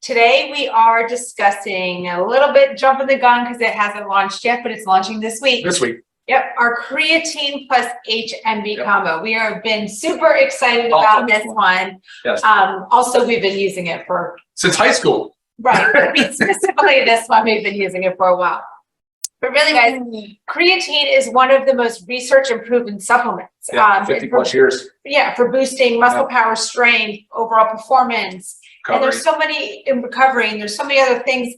Today we are discussing a little bit, jumping the gun because it hasn't launched yet, but it's launching this week. This week. Yep, our creatine plus HMB combo. We have been super excited about this one. Yes. Also, we've been using it for Since high school. right. I mean, specifically this one, we've been using it for a while. But really, guys, creatine is one of the most research and proven supplements. 50 plus years. Yeah, for boosting muscle power, strength, overall performance. And there's so many in recovery, and there's so many other things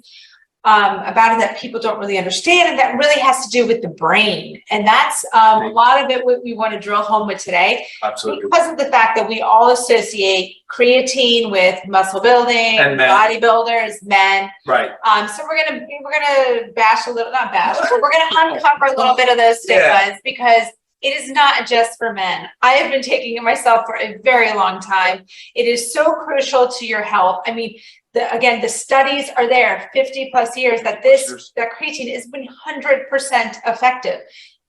about it that people don't really understand, and that really has to do with the brain. And that's a lot of it what we want to drill home with today. Absolutely. Because of the fact that we all associate creatine with muscle building, and bodybuilders, men. Right. So we're gonna bash a little, not bash, but we're gonna uncover a little bit of those stigmas because it is not just for men. I have been taking it myself for a very long time. It is so crucial to your health. I mean, again, the studies are there, 50 plus years, that that creatine is 100% effective.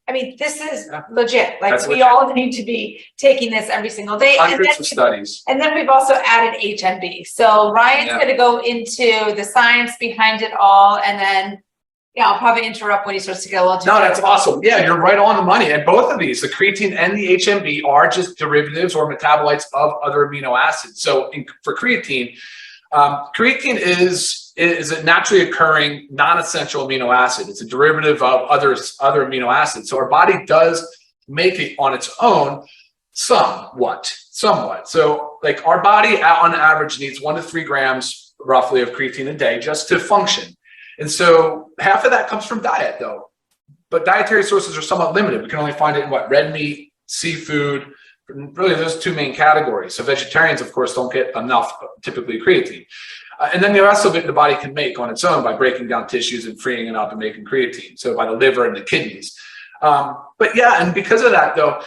I mean, this is legit. Like we all need to be taking this every single day. Hundreds of studies. And then we've also added HMB. So Ryan's going to go into the science behind it all, and then I'll probably interrupt when he starts to get a little too. No, that's awesome. Yeah, you're right on the money. And both of these, the creatine and the HMB, are just derivatives or metabolites of other amino acids. So for creatine, creatine is a naturally occurring non-essential amino acid. It's a derivative of other amino acids. So our body does make it on its own somewhat. So like our body on average needs 1 to 3 grams roughly of creatine a day just to function. And so half of that comes from diet though, but dietary sources are somewhat limited. We can only find it in red meat, seafood, really those 2 main categories. So vegetarians, of course, don't get enough typically creatine. And then the rest of it the body can make on its own by breaking down tissues and freeing it up and making creatine. So by the liver and the kidneys. But yeah, and because of that though,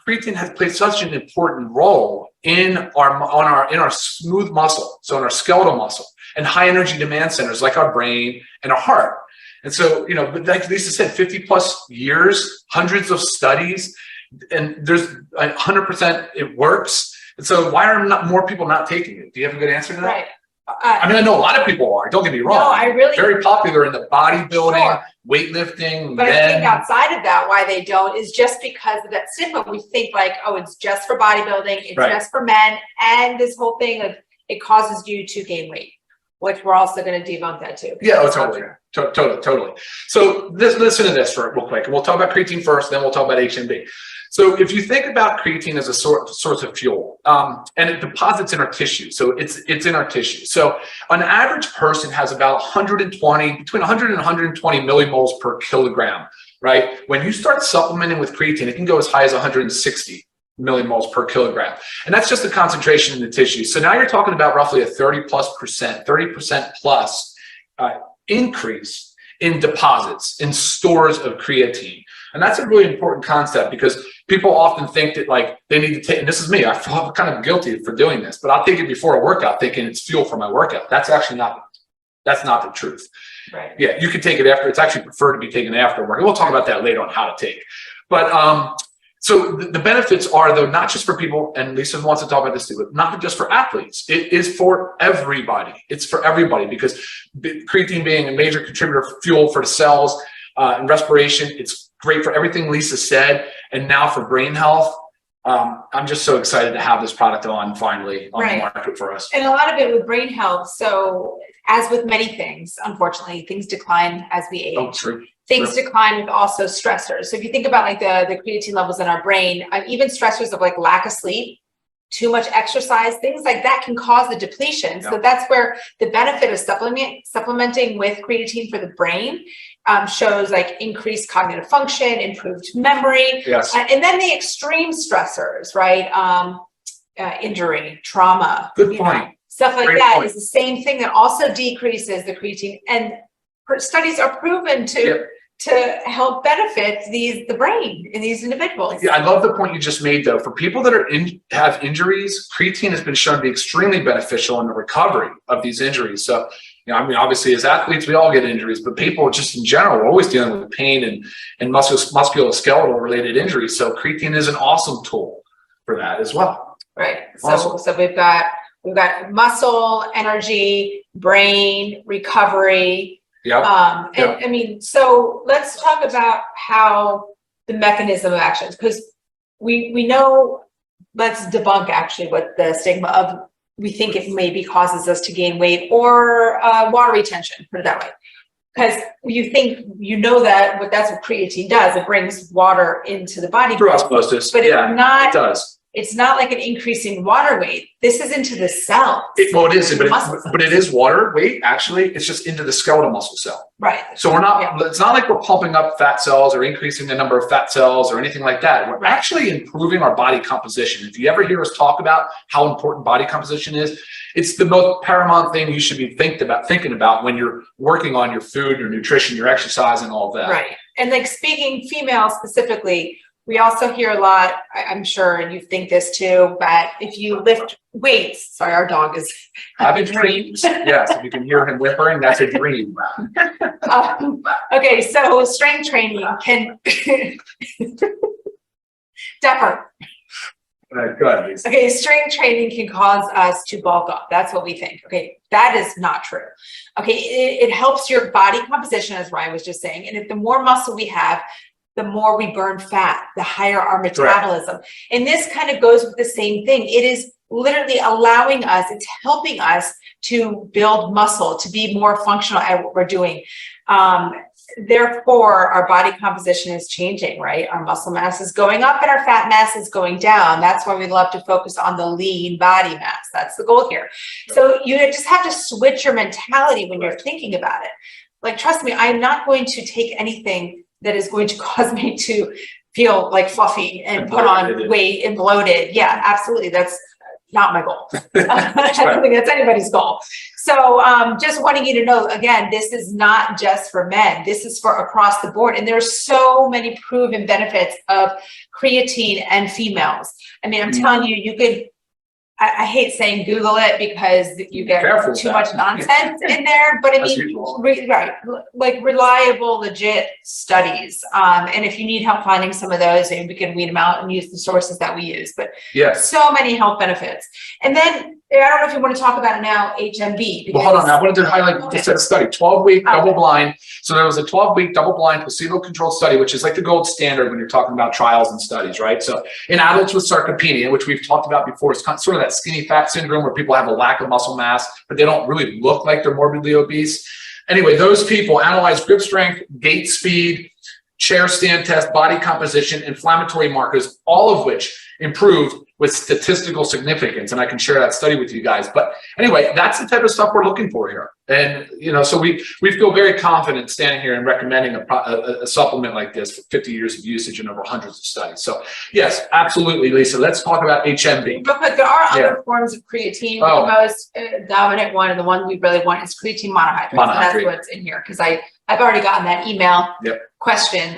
creatine has played such an important role in our smooth muscle, so in our skeletal muscle and high energy demand centers like our brain and our heart. And so, but like Lisa said, 50 plus years, hundreds of studies, and there's 100% it works. And so why are more people not taking it? Do you have a good answer to that? Right. I know a lot of people are, don't get me wrong. No, I really. Very popular in the bodybuilding, weightlifting. But I think outside of that, why they don't is just because of that stigma. We think like, oh, it's just for bodybuilding, it's just for men. And this whole thing of it causes you to gain weight, which we're also going to debunk that too. Yeah, totally. So listen to this real quick. And we'll talk about creatine first, then we'll talk about HMB. So if you think about creatine as a source of fuel, and it deposits in our tissue, so it's in our tissue. So an average person has about between 100 and 120 millimoles per kilogram, right? When you start supplementing with creatine, it can go as high as 160 millimoles per kilogram. And that's just the concentration in the tissue. So now you're talking about roughly a 30% plus increase in deposits, in stores of creatine. And that's a really important concept because people often think that like they need to take, and this is me, I feel kind of guilty for doing this, but I'll take it before a workout thinking it's fuel for my workout. That's not the truth. Right. Yeah, you can take it after. It's actually preferred to be taken after work. We'll talk about that later on how to take. But so the benefits are though, not just for people, and Lisa wants to talk about this too, but not just for athletes. It is for everybody. It's for everybody because creatine being a major contributor of fuel for the cells and respiration, it's great for everything Lisa said. And now for brain health, I'm just so excited to have this product finally on the market for us. And a lot of it with brain health. So as with many things, unfortunately, things decline as we age. Oh, true. Things decline with also stressors. So if you think about like the creatine levels in our brain, even stressors of like lack of sleep, too much exercise, things like that can cause the depletion. So that's where the benefit of supplementing with creatine for the brain shows like increased cognitive function, improved memory, and then the extreme stressors, right? Injury, trauma, good point. Stuff like that is the same thing that also decreases the creatine. And studies are proven to help benefit the brain in these individuals. Yeah, I love the point you just made though. For people that have injuries, creatine has been shown to be extremely beneficial in the recovery of these injuries. So, I mean, obviously as athletes, we all get injuries, but people just in general are always dealing with pain and musculoskeletal related injuries. So creatine is an awesome tool for that as well. Right. Awesome. So we've got We've got muscle, energy, brain, recovery. Yep. I mean, so let's talk about how the mechanism of actions, because we know, let's debunk actually what the stigma of, we think it maybe causes us to gain weight or water retention, put it that way. Because you think, that's what creatine does. It brings water into the body. Through osmosis. But it does. It's not like an increasing water weight. This is into the cells. It is, but it is water weight. Actually, it's just into the skeletal muscle cell. Right. So it's not like we're pumping up fat cells or increasing the number of fat cells or anything like that. We're actually improving our body composition. If you ever hear us talk about how important body composition is, it's the most paramount thing you should be thinking about when you're working on your food, your nutrition, your exercise, and all of that. Right. And like speaking female specifically, we also hear a lot, I'm sure, and you think this too, but if you lift weights, sorry, our dog is having dreams. Yes, if you can hear him whimpering, that's a dream. Okay, so strength training can Depper. Good. Okay, strength training can cause us to bulk up. That's what we think. Okay, that is not true. Okay, it helps your body composition, as Ryan was just saying, and if the more muscle we have, the more we burn fat, the higher our metabolism. Correct. And this kind of goes with the same thing. It is literally allowing us, it's helping us to build muscle, to be more functional at what we're doing. Therefore, our body composition is changing, right? Our muscle mass is going up and our fat mass is going down. That's why we love to focus on the lean body mass. That's the goal here. So you just have to switch your mentality when you're thinking about it. Like, trust me, I'm not going to take anything that is going to cause me to feel like fluffy and put on weight and bloated. Yeah, absolutely. That's not my goal. I don't think that's anybody's goal. So just wanting you to know, again, this is not just for men. This is for across the board. And there's so many proven benefits of creatine and females. I mean, I'm telling you, you could, I hate saying Google it because you get too much nonsense in there, but I mean, like reliable, legit studies. And if you need help finding some of those, maybe we can weed them out and use the sources that we use, but so many health benefits. And then I don't know if you want to talk about it now, HMB. Well, hold on. I wanted to highlight just a study, 12-week double blind. So there was a 12-week double blind placebo-controlled study, which is like the gold standard when you're talking about trials and studies, right? So in adults with sarcopenia, which we've talked about before, it's sort of that skinny fat syndrome where people have a lack of muscle mass, but they don't really look like they're morbidly obese. Anyway, those people analyzed grip strength, gait speed, chair stand test, body composition, inflammatory markers, all of which improved with statistical significance. And I can share that study with you guys. But anyway, that's the type of stuff we're looking for here. And, you know, so we feel very confident standing here and recommending a supplement like this for 50 years of usage and over hundreds of studies. So yes, absolutely, Lisa. Let's talk about HMB. But there are other forms of creatine. The most dominant one and the one we really want is creatine monohydrate. So that's what's in here, because I've already gotten that email question.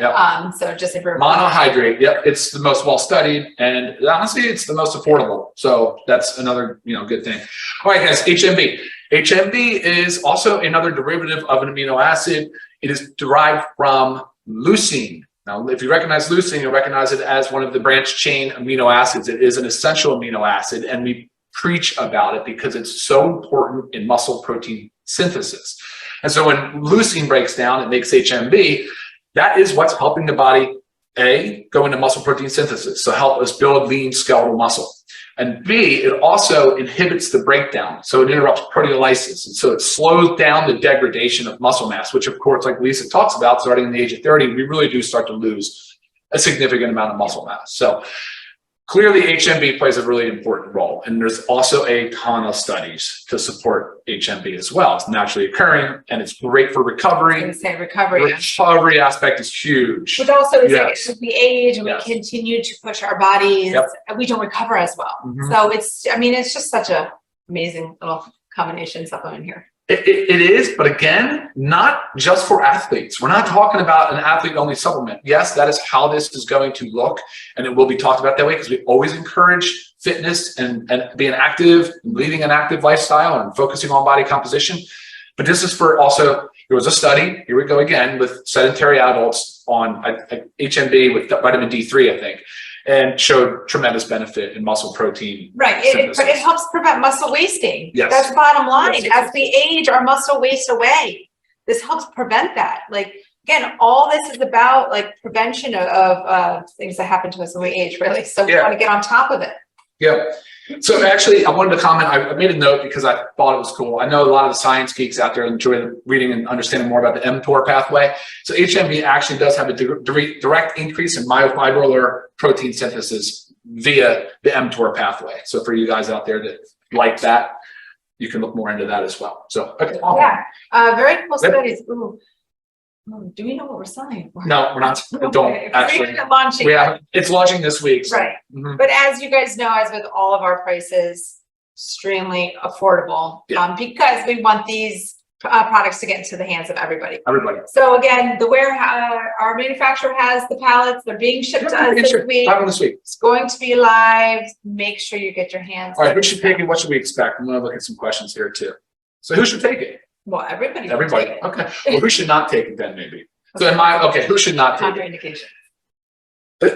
So just if you're monohydrate, it's the most well-studied, and honestly, it's the most affordable. So that's another, good thing. All right, guys, HMB. HMB is also another derivative of an amino acid. It is derived from leucine. Now, if you recognize leucine, you'll recognize it as one of the branched chain amino acids. It is an essential amino acid, and we preach about it because it's so important in muscle protein synthesis. And so when leucine breaks down, it makes HMB. That is what's helping the body, A, go into muscle protein synthesis, so help us build lean skeletal muscle. And B, it also inhibits the breakdown. So it interrupts proteolysis. And so it slows down the degradation of muscle mass, which of course, like Lisa talks about, starting in the age of 30, we really do start to lose a significant amount of muscle mass. So clearly HMB plays a really important role. And there's also a ton of studies to support HMB as well. It's naturally occurring and it's great for recovery. I was going to say recovery. The recovery aspect is huge. But also as we age and we continue to push our bodies, we don't recover as well. So it's just such a amazing little combination supplement here. It is, but again, not just for athletes. We're not talking about an athlete-only supplement. Yes, that is how this is going to look, and it will be talked about that way because we always encourage fitness and being active, leading an active lifestyle and focusing on body composition. But this is for also, there was a study, here we go again, with sedentary adults on HMB with vitamin D3, I think. and showed tremendous benefit in muscle protein. Right. synthesis. It helps prevent muscle wasting. Yes. That's bottom line. Yes. As we age, our muscle wastes away. This helps prevent that. Like, again, all this is about like prevention of things that happen to us when we age, really. So we want to get on top of it. Yeah. So actually, I wanted to comment. I made a note because I thought it was cool. I know a lot of the science geeks out there enjoy reading and understanding more about the mTOR pathway. So HMB actually does have a direct increase in myofibrillar protein synthesis via the mTOR pathway. So for you guys out there that like that, you can look more into that as well. So okay. Yeah, very cool studies. Ooh. Do we know what we're selling for? No, we're not. Don't actually. Launching. We have, it's launching this week. So. Right. But as you guys know, as with all of our prices, extremely affordable, because we want these products to get into the hands of everybody. So again, the warehouse, our manufacturer has the pallets. They're being shipped to us this week. It's going to be live. Make sure you get your hands. All right, who should take it? What should we expect? I'm going to look at some questions here too. So who should take it? Well, everybody. Okay. Well, who should not take it then? Maybe. So who should not take it? Contraindication.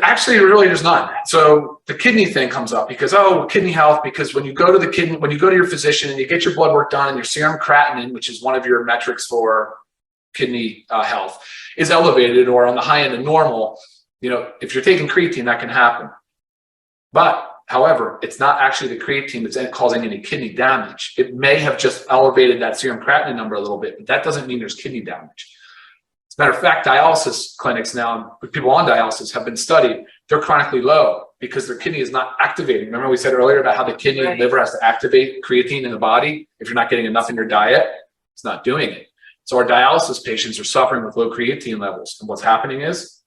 Actually, really, there's none. So the kidney thing comes up because kidney health. Because when you go to your physician and you get your blood work done and your serum creatinine, which is one of your metrics for kidney health, is elevated or on the high end of normal, if you're taking creatine, that can happen. But however, it's not actually the creatine that's causing any kidney damage. It may have just elevated that serum creatinine number a little bit, but that doesn't mean there's kidney damage. As a matter of fact, dialysis clinics now, people on dialysis have been studied. They're chronically low because their kidney is not activating. Remember we said earlier about how the kidney and liver has to activate creatine in the body. If you're not getting enough in your diet, it's not doing it. So our dialysis patients are suffering with low creatine levels. And what's happening is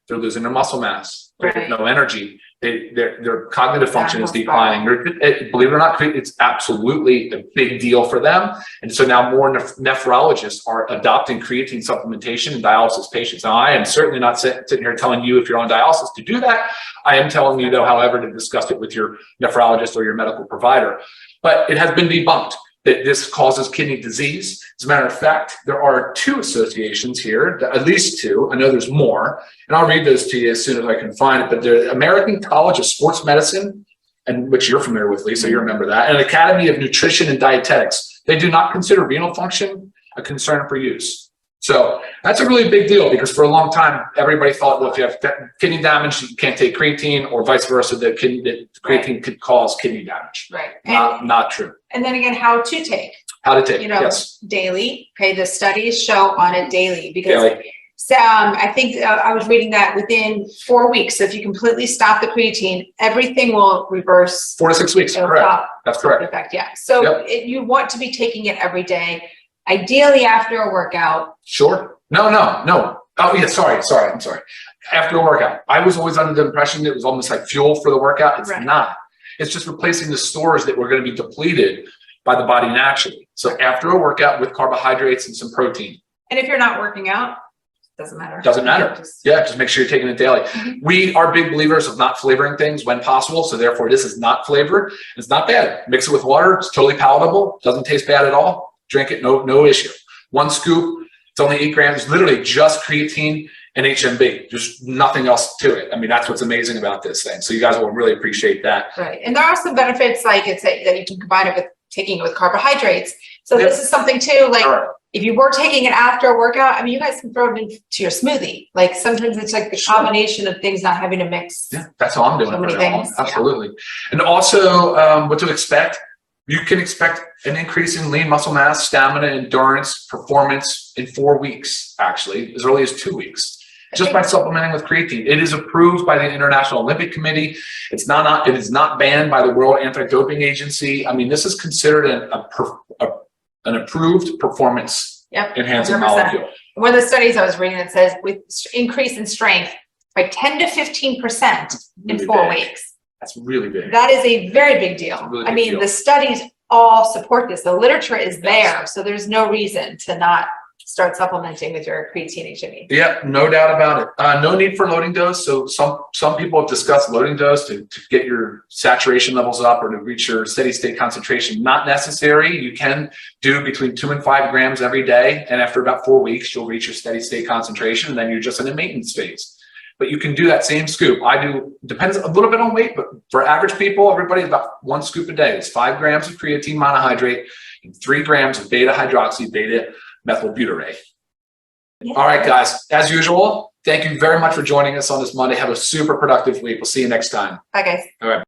they're losing their muscle mass. They have no energy. Their cognitive function is declining. Believe it or not, it's absolutely a big deal for them. And so now more nephrologists are adopting creatine supplementation in dialysis patients. Now, I am certainly not sitting here telling you if you're on dialysis to do that. I am telling you, though, however, to discuss it with your nephrologist or your medical provider. But it has been debunked that this causes kidney disease. As a matter of fact, there are 2 associations here, at least 2. I know there's more, and I'll read those to you as soon as I can find it. But the American College of Sports Medicine, and which you're familiar with, Lisa, you remember that, and Academy of Nutrition and Dietetics, they do not consider renal function a concern for use. So that's a really big deal because for a long time, everybody thought, well, if you have kidney damage, you can't take creatine, or vice versa, that creatine could cause kidney damage. Right. Not true. And then again, how to take. Yes. Daily. Okay, the studies show on it daily because I think I was reading that within 4 weeks. So if you completely stop the creatine, everything will reverse. 4 to 6 weeks. Correct. That's correct. Effect, yeah. So you want to be taking it every day. Ideally after a workout. Sure. No. Oh yeah, sorry. I'm sorry. After a workout. I was always under the impression it was almost like fuel for the workout. It's not. It's just replacing the stores that were going to be depleted by the body naturally. So after a workout with carbohydrates and some protein. And if you're not working out, doesn't matter. Just make sure you're taking it daily. We are big believers of not flavoring things when possible. So therefore this is not flavored. It's not bad. Mix it with water. It's totally palatable. Doesn't taste bad at all. Drink it, no issue. 1 scoop, it's only 8 grams, literally just creatine and HMB. There's nothing else to it. I mean, that's what's amazing about this thing. So you guys will really appreciate that. Right. And there are some benefits, like that you can combine it with taking it with carbohydrates. So this is something too, like if you were taking it after a workout, I mean, you guys can throw it into your smoothie. Like sometimes it's like the combination of things, not having to mix. Yeah, that's how I'm doing so many things. Absolutely. And also what to expect. You can expect an increase in lean muscle mass, stamina, endurance, performance in 4 weeks, actually, as early as 2 weeks, just by supplementing with creatine. It is approved by the International Olympic Committee. It is not banned by the World Anti-Doping Agency. I mean, this is considered an approved performance enhancing 100%. molecule. One of the studies I was reading that says with increase in strength by 10 to 15% in 4 weeks. That's really big. That is a very big deal. Really big deal. The studies all support this. The literature is there. So there's no reason to not start supplementing with your creatine HMB. Yeah, no doubt about it. No need for loading dose. So some people have discussed loading dose to get your saturation levels up or to reach your steady state concentration. Not necessary. You can do between 2 and 5 grams every day. And after about 4 weeks, you'll reach your steady state concentration. And then you're just in a maintenance phase. but you can do that same scoop. I do, depends a little bit on weight, but for average people, everybody, about 1 scoop a day. It's 5 grams of creatine monohydrate and 3 grams of beta hydroxy beta methylbutyrate. Yeah. All right, guys, as usual, thank you very much for joining us on this Monday. Have a super productive week. We'll see you next time. Bye, guys. All right.